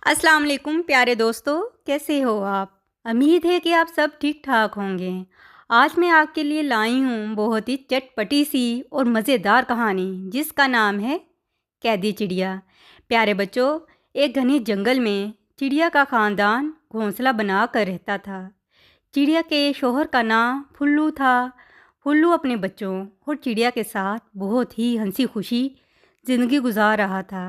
अस्सलाम वालेकुम प्यारे दोस्तों, कैसे हो आप? उम्मीद है कि आप सब ठीक ठाक होंगे। आज मैं आपके लिए लाई हूँ बहुत ही चटपटी सी और मज़ेदार कहानी जिसका नाम है कैदी चिड़िया। प्यारे बच्चों, एक घने जंगल में चिड़िया का ख़ानदान घोंसला बना कर रहता था। चिड़िया के शौहर का नाम फुल्लू था। फुल्लू अपने बच्चों और चिड़िया के साथ बहुत ही हंसी खुशी ज़िंदगी गुजार रहा था।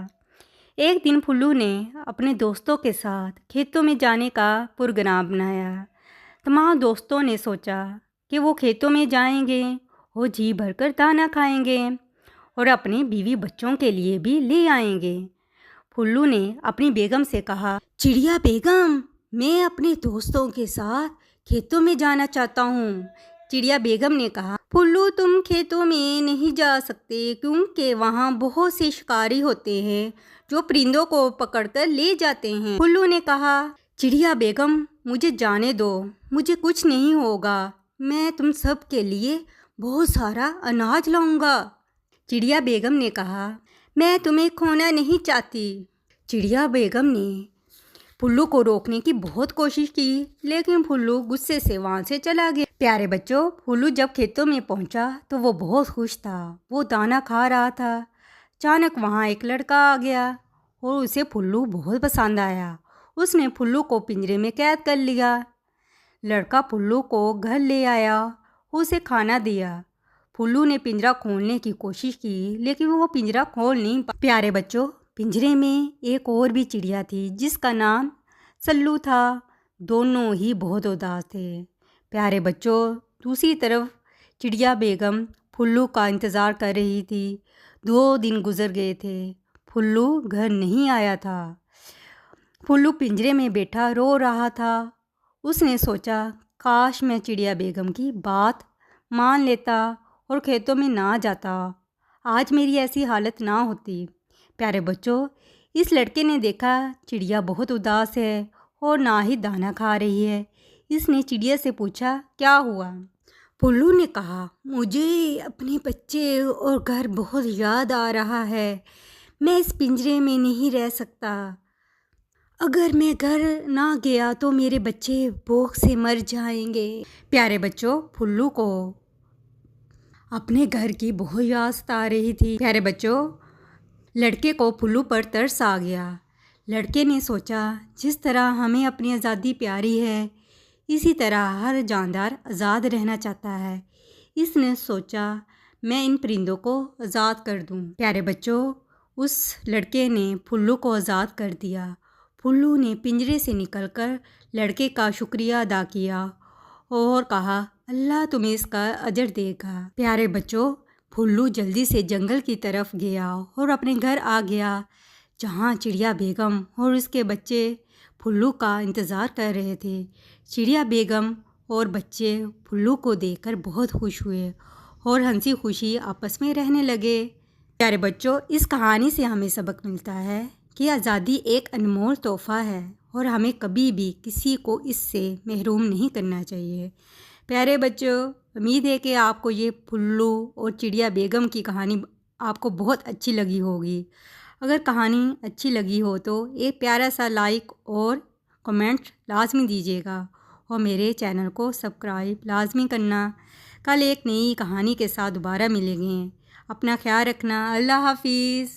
एक दिन फुल्लू ने अपने दोस्तों के साथ खेतों में जाने का प्रोग्राम बनाया। तमाम दोस्तों ने सोचा कि वो खेतों में जाएंगे और जी भरकर दाना खाएंगे और अपने बीवी बच्चों के लिए भी ले आएंगे। फुल्लू ने अपनी बेगम से कहा, चिड़िया बेगम, मैं अपने दोस्तों के साथ खेतों में जाना चाहता हूँ। चिड़िया बेगम ने कहा, फुल्लू तुम खेतों में नहीं जा सकते क्योंकि वहाँ बहुत से शिकारी होते हैं जो परिंदों को पकड़कर ले जाते हैं। फुल्लू ने कहा, चिड़िया बेगम मुझे जाने दो, मुझे कुछ नहीं होगा, मैं तुम सब के लिए बहुत सारा अनाज लाऊंगा। चिड़िया बेगम ने कहा, मैं तुम्हें खोना नहीं चाहती। चिड़िया बेगम ने फुल्लू को रोकने की बहुत कोशिश की, लेकिन फुल्लू गुस्से से वहाँ से चला गया। प्यारे बच्चों, फुल्लू जब खेतों में पहुँचा तो वो बहुत खुश था। वो दाना खा रहा था। अचानक वहाँ एक लड़का आ गया और उसे फुल्लू बहुत पसंद आया। उसने फुल्लू को पिंजरे में कैद कर लिया। लड़का फुल्लू को घर ले आया, उसे खाना दिया। फुल्लू ने पिंजरा खोलने की कोशिश की, लेकिन वो पिंजरा खोल नहीं पाया। प्यारे बच्चों, पिंजरे में एक और भी चिड़िया थी जिसका नाम सल्लू था। दोनों ही बहुत उदास थे। प्यारे बच्चों, दूसरी तरफ चिड़िया बेगम फुल्लू का इंतज़ार कर रही थी। 2 दिन गुजर गए थे, फुल्लू घर नहीं आया था। फुल्लू पिंजरे में बैठा रो रहा था। उसने सोचा, काश मैं चिड़िया बेगम की बात मान लेता और खेतों में ना जाता, आज मेरी ऐसी हालत ना होती। प्यारे बच्चों, इस लड़के ने देखा चिड़िया बहुत उदास है और ना ही दाना खा रही है। इसने चिड़िया से पूछा, क्या हुआ? फुल्लू ने कहा, मुझे अपने बच्चे और घर बहुत याद आ रहा है। मैं इस पिंजरे में नहीं रह सकता। अगर मैं घर ना गया तो मेरे बच्चे भूख से मर जाएंगे। प्यारे बच्चों, फुल्लू को अपने घर की बहुत याद आ रही थी। प्यारे बच्चों, लड़के को फुल्लू पर तरस आ गया। लड़के ने सोचा, जिस तरह हमें अपनी आज़ादी प्यारी है, इसी तरह हर जानदार आज़ाद रहना चाहता है। इसने सोचा, मैं इन परिंदों को आज़ाद कर दूं। प्यारे बच्चों, उस लड़के ने फुल्लू को आज़ाद कर दिया। फुल्लू ने पिंजरे से निकलकर लड़के का शुक्रिया अदा किया और कहा, अल्लाह तुम्हें इसका अजर देगा। प्यारे बच्चों, फुल्लू जल्दी से जंगल की तरफ गया और अपने घर आ गया, जहाँ चिड़िया बेगम और उसके बच्चे फुल्लू का इंतज़ार कर रहे थे। चिड़िया बेगम और बच्चे फुल्लू को देखकर बहुत खुश हुए और हंसी खुशी आपस में रहने लगे। प्यारे बच्चों, इस कहानी से हमें सबक मिलता है कि आज़ादी एक अनमोल तोहफ़ा है और हमें कभी भी किसी को इससे महरूम नहीं करना चाहिए। प्यारे बच्चों, उम्मीद है कि आपको ये फुल्लू और चिड़िया बेगम की कहानी आपको बहुत अच्छी लगी होगी। अगर कहानी अच्छी लगी हो तो एक प्यारा सा लाइक और कमेंट लाजमी दीजिएगा और मेरे चैनल को सब्सक्राइब लाजमी करना। कल एक नई कहानी के साथ दोबारा मिलेंगे। अपना ख्याल रखना। अल्लाह हाफिज़।